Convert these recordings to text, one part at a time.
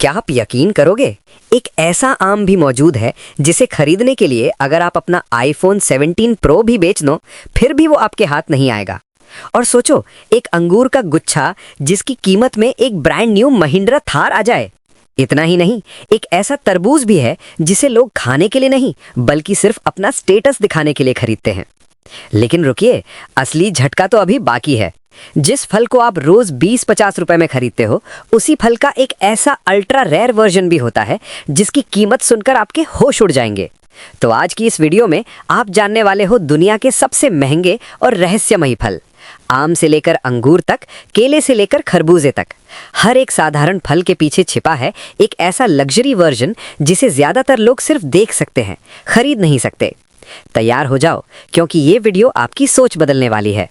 क्या आप यकीन करोगे, एक ऐसा आम भी मौजूद है जिसे खरीदने के लिए अगर आप अपना आईफोन 17 प्रो भी बेच दो फिर भी वो आपके हाथ नहीं आएगा। और सोचो, एक अंगूर का गुच्छा जिसकी कीमत में एक ब्रांड न्यू महिंद्रा थार आ जाए। इतना ही नहीं, एक ऐसा तरबूज भी है जिसे लोग खाने के लिए नहीं बल्कि सिर्फ अपना स्टेटस दिखाने के लिए खरीदते हैं। लेकिन रुकिए, असली झटका तो अभी बाकी है। जिस फल को आप रोज 20-50 रुपए में खरीदते हो, उसी फल का एक ऐसा अल्ट्रा रेयर वर्जन भी होता है जिसकी कीमत सुनकर आपके होश उड़ जाएंगे। तो आज की इस वीडियो में आप जानने वाले हो दुनिया के सबसे महंगे और रहस्यमयी फल। आम से लेकर अंगूर तक, केले से लेकर खरबूजे तक, हर एक साधारण फल के पीछे छिपा है एक ऐसा लग्जरी वर्जन जिसे ज्यादातर लोग सिर्फ देख सकते हैं, खरीद नहीं सकते। तैयार हो जाओ, क्योंकि ये वीडियो आपकी सोच बदलने वाली है।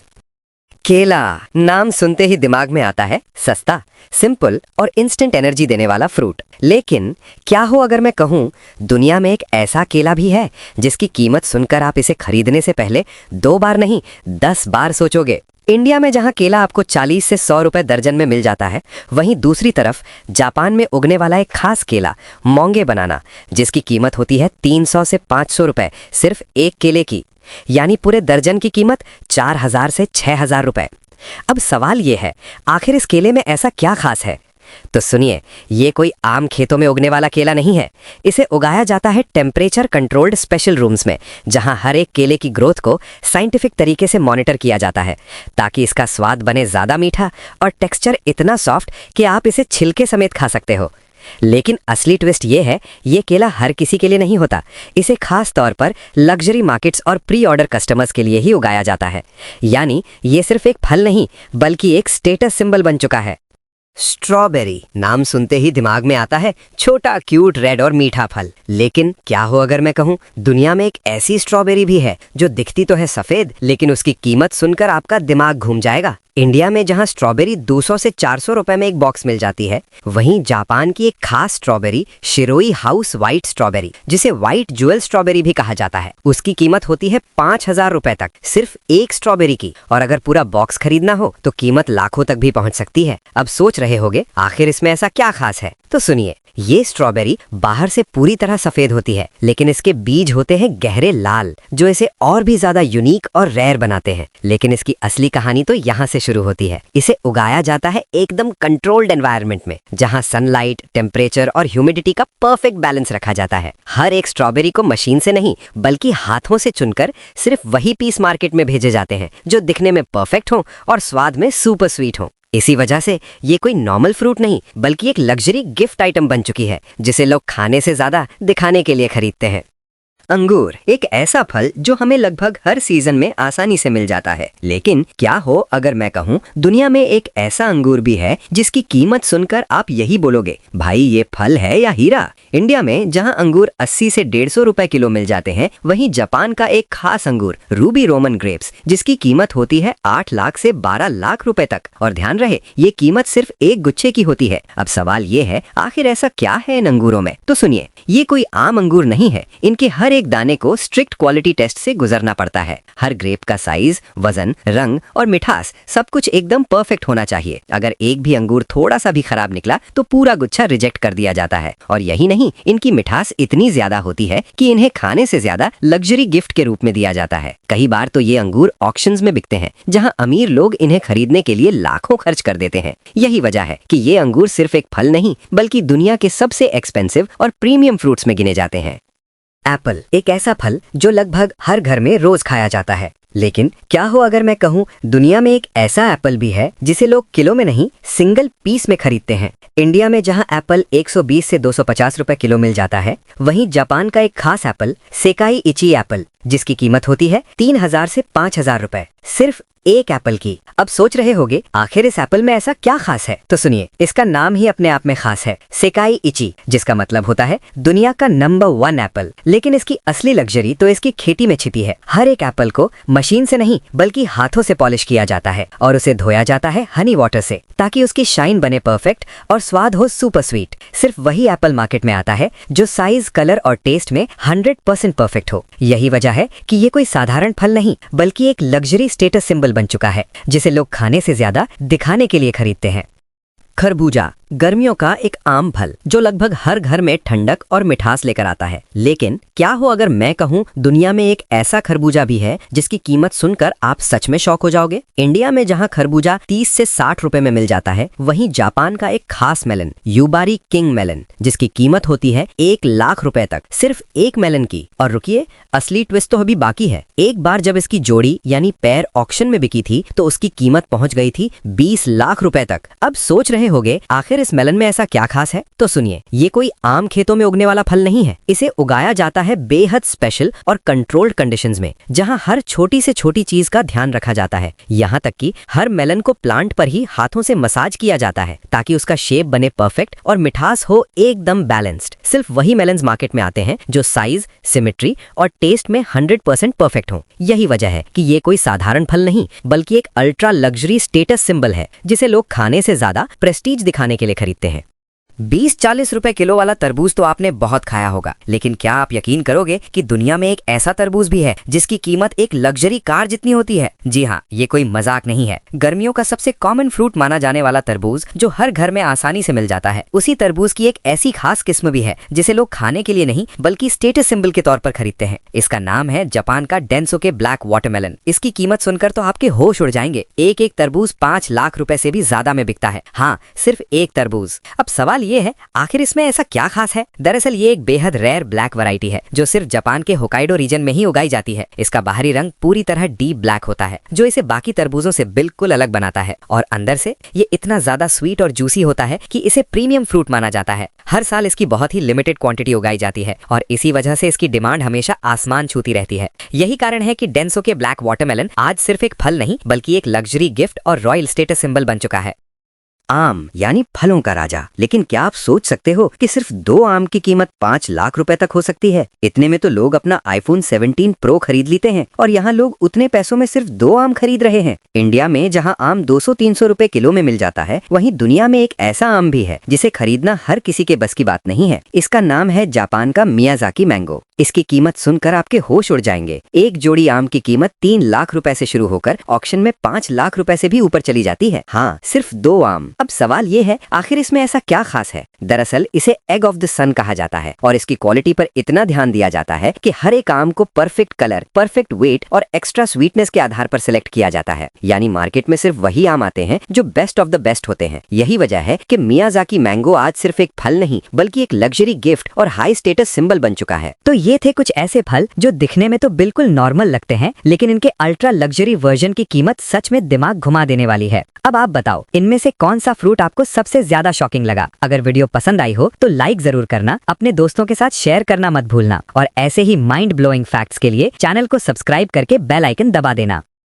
केला नाम सुनते ही दिमाग में आता है सस्ता, सिंपल और इंस्टेंट एनर्जी देने वाला फ्रूट। लेकिन क्या हो अगर मैं कहूं, दुनिया में एक ऐसा केला भी है जिसकी कीमत सुनकर आप इसे खरीदने से पहले 2 बार नहीं 10 बार सोचोगे। इंडिया में जहां केला आपको 40 से 100 रुपए दर्जन में मिल जाता है, वहीं दूसरी तरफ जापान में उगने वाला एक खास केला मोंगे बनाना, जिसकी कीमत होती है 300 से 500 रुपए सिर्फ एक केले की, यानी पूरे दर्जन की कीमत 4000 से 6000 रुपए। अब सवाल यह है, आखिर इस केले में ऐसा क्या खास है? तो सुनिए, ये कोई आम खेतों में उगने वाला केला नहीं है। इसे उगाया जाता है टेम्परेचर कंट्रोल्ड स्पेशल रूम्स में, जहां हर एक केले की ग्रोथ को साइंटिफिक तरीके से मॉनिटर किया जाता है ताकि इसका स्वाद बने ज्यादा मीठा और टेक्सचर इतना सॉफ्ट कि आप इसे छिलके समेत खा सकते हो। लेकिन असली ट्विस्ट ये है, ये केला हर किसी के लिए नहीं होता। इसे खास तौर पर लग्जरी मार्केट्स और प्री ऑर्डर कस्टमर्स के लिए ही उगाया जाता है। यानी ये सिर्फ एक फल नहीं बल्कि एक स्टेटस सिंबल बन चुका है। स्ट्रॉबेरी नाम सुनते ही दिमाग में आता है छोटा, क्यूट, रेड और मीठा फल। लेकिन क्या हो अगर मैं कहूं, दुनिया में एक ऐसी स्ट्रॉबेरी भी है जो दिखती तो है सफेद, लेकिन उसकी कीमत सुनकर आपका दिमाग घूम जाएगा। इंडिया में जहां स्ट्रॉबेरी 200 से 400 रुपए में एक बॉक्स मिल जाती है, वहीं जापान की एक खास स्ट्रॉबेरी शिरोई हाउस व्हाइट स्ट्रॉबेरी, जिसे व्हाइट ज्वेल स्ट्रॉबेरी भी कहा जाता है, उसकी कीमत होती है 5000 रुपए तक सिर्फ एक स्ट्रॉबेरी की। और अगर पूरा बॉक्स खरीदना हो तो कीमत लाखों तक भी पहुंच सकती है। अब सोच रहे होगे, आखिर इसमें ऐसा क्या खास है? तो सुनिए, ये स्ट्रॉबेरी बाहर से पूरी तरह सफेद होती है, लेकिन इसके बीज होते हैं गहरे लाल, जो इसे और भी ज्यादा यूनिक और रेयर बनाते हैं। लेकिन इसकी असली कहानी तो यहाँ से शुरू होती है। इसे उगाया जाता है एकदम कंट्रोल्ड एनवायरनमेंट में, जहाँ सनलाइट, टेम्परेचर और ह्यूमिडिटी का परफेक्ट बैलेंस रखा जाता है। हर एक स्ट्रॉबेरी को मशीन से नहीं बल्कि हाथों से चुनकर सिर्फ वही पीस मार्केट में भेजे जाते हैं जो दिखने में परफेक्ट हो और स्वाद में सुपर स्वीट हो। इसी वजह से ये कोई नॉर्मल फ्रूट नहीं बल्कि एक लग्जरी गिफ्ट आइटम बन चुकी है, जिसे लोग खाने से ज्यादा दिखाने के लिए खरीदते हैं। अंगूर एक ऐसा फल जो हमें लगभग हर सीजन में आसानी से मिल जाता है। लेकिन क्या हो अगर मैं कहूँ, दुनिया में एक ऐसा अंगूर भी है जिसकी कीमत सुनकर आप यही बोलोगे, भाई ये फल है या हीरा। इंडिया में जहां अंगूर 80 से 150 रुपए किलो मिल जाते हैं, वहीं जापान का एक खास अंगूर रूबी रोमन ग्रेप्स, जिसकी कीमत होती है 8 लाख से 12 लाख रुपए तक। और ध्यान रहे, ये कीमत सिर्फ एक गुच्छे की होती है। अब सवाल ये है, आखिर ऐसा क्या है इन अंगूरों में? तो सुनिए, ये कोई आम अंगूर नहीं है। इनके हर एक दाने को स्ट्रिक्ट क्वालिटी टेस्ट से गुजरना पड़ता है। हर ग्रेप का साइज, वजन, रंग और मिठास सब कुछ एकदम परफेक्ट होना चाहिए। अगर एक भी अंगूर थोड़ा सा भी खराब निकला तो पूरा गुच्छा रिजेक्ट कर दिया जाता है। और यही नहीं, इनकी मिठास इतनी ज्यादा होती है कि इन्हें खाने से ज्यादा लग्जरी गिफ्ट के रूप में दिया जाता है। कई बार तो ये अंगूर ऑक्शंस में बिकते हैं, जहां अमीर लोग इन्हें खरीदने के लिए लाखों खर्च कर देते हैं। यही वजह है कि ये अंगूर सिर्फ एक फल नहीं बल्कि दुनिया के सबसे एक्सपेंसिव और प्रीमियम फ्रूट्स में गिने जाते हैं। एप्पल एक ऐसा फल जो लगभग हर घर में रोज खाया जाता है। लेकिन क्या हो अगर मैं कहूँ, दुनिया में एक ऐसा एप्पल भी है जिसे लोग किलो में नहीं सिंगल पीस में खरीदते हैं। इंडिया में जहां एप्पल 120 से 250 रुपए किलो मिल जाता है, वहीं जापान का एक खास एप्पल सेकाई इची एप्पल, जिसकी कीमत होती है 3000 से 5000 रुपए सिर्फ एक एप्पल की। अब सोच रहे होगे, आखिर इस एप्पल में ऐसा क्या खास है? तो सुनिए, इसका नाम ही अपने आप में खास है, सेकाई इची, जिसका मतलब होता है दुनिया का नंबर 1 एप्पल। लेकिन इसकी असली लग्जरी तो इसकी खेती में छिपी है। हर एक एप्पल को मशीन से नहीं बल्कि हाथों से पॉलिश किया जाता है और उसे धोया जाता है हनी वाटर से, ताकि उसकी शाइन बने परफेक्ट और स्वाद हो सुपर स्वीट। सिर्फ वही एप्पल मार्केट में आता है जो साइज, कलर और टेस्ट में 100% परफेक्ट हो। यही वजह है कि ये कोई साधारण फल नहीं बल्कि एक लग्जरी स्टेटस सिंबल बन चुका है, जिसे लोग खाने से ज्यादा दिखाने के लिए खरीदते हैं। खरबूजा गर्मियों का एक आम फल जो लगभग हर घर में ठंडक और मिठास लेकर आता है। लेकिन क्या हो अगर मैं कहूँ दुनिया में एक ऐसा खरबूजा भी है जिसकी कीमत सुनकर आप सच में शॉक हो जाओगे। इंडिया में जहाँ खरबूजा 30 से 60 रुपए में मिल जाता है, वहीं जापान का एक खास मेलन युबारी किंग मेलन जिसकी कीमत होती है 1 लाख रुपए तक, सिर्फ एक मेलन की। और रुकिए, असली ट्विस्ट तो अभी बाकी है। एक बार जब इसकी जोड़ी यानी पैर ऑक्शन में बिकी थी तो उसकी कीमत पहुंच गई थी 20 लाख रुपए तक। अब सोच रहे होंगे आखिर इस मेलन में ऐसा क्या खास है, तो सुनिए, ये कोई आम खेतों में उगने वाला फल नहीं है। इसे उगाया जाता है बेहद स्पेशल और कंट्रोल्ड कंडीशंस में, जहां हर छोटी से छोटी चीज का ध्यान रखा जाता है। यहाँ तक कि हर मेलन को प्लांट पर ही हाथों से मसाज किया जाता है ताकि उसका शेप बने परफेक्ट और मिठास हो एकदम बैलेंस्ड। सिर्फ वही मेलन्स मार्केट में आते हैं जो साइज, सिमेट्री और टेस्ट में 100% परफेक्ट हो। यही वजह है कि ये कोई साधारण फल नहीं बल्कि एक अल्ट्रा लग्जरी स्टेटस सिंबल है जिसे लोग खाने से ज्यादा प्रेस्टीज दिखाने के लिए खरीदते हैं। 20-40 रुपए किलो वाला तरबूज तो आपने बहुत खाया होगा, लेकिन क्या आप यकीन करोगे कि दुनिया में एक ऐसा तरबूज भी है जिसकी कीमत एक लग्जरी कार जितनी होती है। जी हाँ, ये कोई मजाक नहीं है। गर्मियों का सबसे कॉमन फ्रूट माना जाने वाला तरबूज जो हर घर में आसानी से मिल जाता है, उसी तरबूज की एक ऐसी खास किस्म भी है जिसे लोग खाने के लिए नहीं बल्कि स्टेटस सिंबल के तौर पर खरीदते हैं। इसका नाम है जापान का डेंसोके ब्लैक वाटरमेलन। इसकी कीमत सुनकर तो आपके होश उड़ जाएंगे। एक एक तरबूज 5 लाख रुपए से भी ज्यादा में बिकता है। हाँ, सिर्फ एक तरबूज। अब सवाल ये है, आखिर इसमें ऐसा क्या खास है? दरअसल ये एक बेहद रेयर ब्लैक वैरायटी है जो सिर्फ जापान के होकाइडो रीजन में ही उगाई जाती है। इसका बाहरी रंग पूरी तरह डीप ब्लैक होता है जो इसे बाकी तरबूजों से बिल्कुल अलग बनाता है, और अंदर से ये इतना ज्यादा स्वीट और जूसी होता है कि इसे प्रीमियम फ्रूट माना जाता है। हर साल इसकी बहुत ही लिमिटेड क्वांटिटी उगाई जाती है और इसी वजह से इसकी डिमांड हमेशा आसमान छूती रहती है। यही कारण है कि डेंसोके ब्लैक वाटरमेलन आज सिर्फ एक फल नहीं बल्कि एक लग्जरी गिफ्ट और रॉयल स्टेटस सिंबल बन चुका है। आम यानी फलों का राजा। लेकिन क्या आप सोच सकते हो कि सिर्फ 2 आम की कीमत 5 लाख रुपए तक हो सकती है? इतने में तो लोग अपना iPhone 17 Pro खरीद लेते हैं, और यहाँ लोग उतने पैसों में सिर्फ 2 आम खरीद रहे हैं। इंडिया में जहाँ आम 200-300 रुपए किलो में मिल जाता है, वहीं दुनिया में एक ऐसा आम भी है जिसे खरीदना हर किसी के बस की बात नहीं है। इसका नाम है जापान का मियाजाकी मैंगो। इसकी कीमत सुनकर आपके होश उड़ जाएंगे। एक जोड़ी आम की कीमत 3 लाख रुपए से शुरू होकर ऑक्शन में 5 लाख रुपए से भी ऊपर चली जाती है। हाँ, सिर्फ 2 आम। अब सवाल ये है, आखिर इसमें ऐसा क्या खास है? दरअसल इसे एग ऑफ द सन कहा जाता है और इसकी क्वालिटी पर इतना ध्यान दिया जाता है कि हर एक आम को परफेक्ट कलर, परफेक्ट वेट और एक्स्ट्रा स्वीटनेस के आधार पर सिलेक्ट किया जाता है। यानी मार्केट में सिर्फ वही आम आते हैं जो बेस्ट ऑफ द बेस्ट होते हैं। यही वजह है कि मियाजाकी मैंगो आज सिर्फ एक फल नहीं बल्कि एक लग्जरी गिफ्ट और हाई स्टेटस सिंबल बन चुका है। तो ये थे कुछ ऐसे फल जो दिखने में तो बिल्कुल नॉर्मल लगते हैं, लेकिन इनके अल्ट्रा लग्जरी वर्जन की कीमत सच में दिमाग घुमा देने वाली है। अब आप बताओ, इनमें से कौन सा फ्रूट आपको सबसे ज्यादा शॉकिंग लगा? अगर वीडियो पसंद आई हो तो लाइक जरूर करना, अपने दोस्तों के साथ शेयर करना मत भूलना, और ऐसे ही माइंड ब्लोइंग फैक्ट्स के लिए चैनल को सब्सक्राइब करके बेल आइकन दबा देना।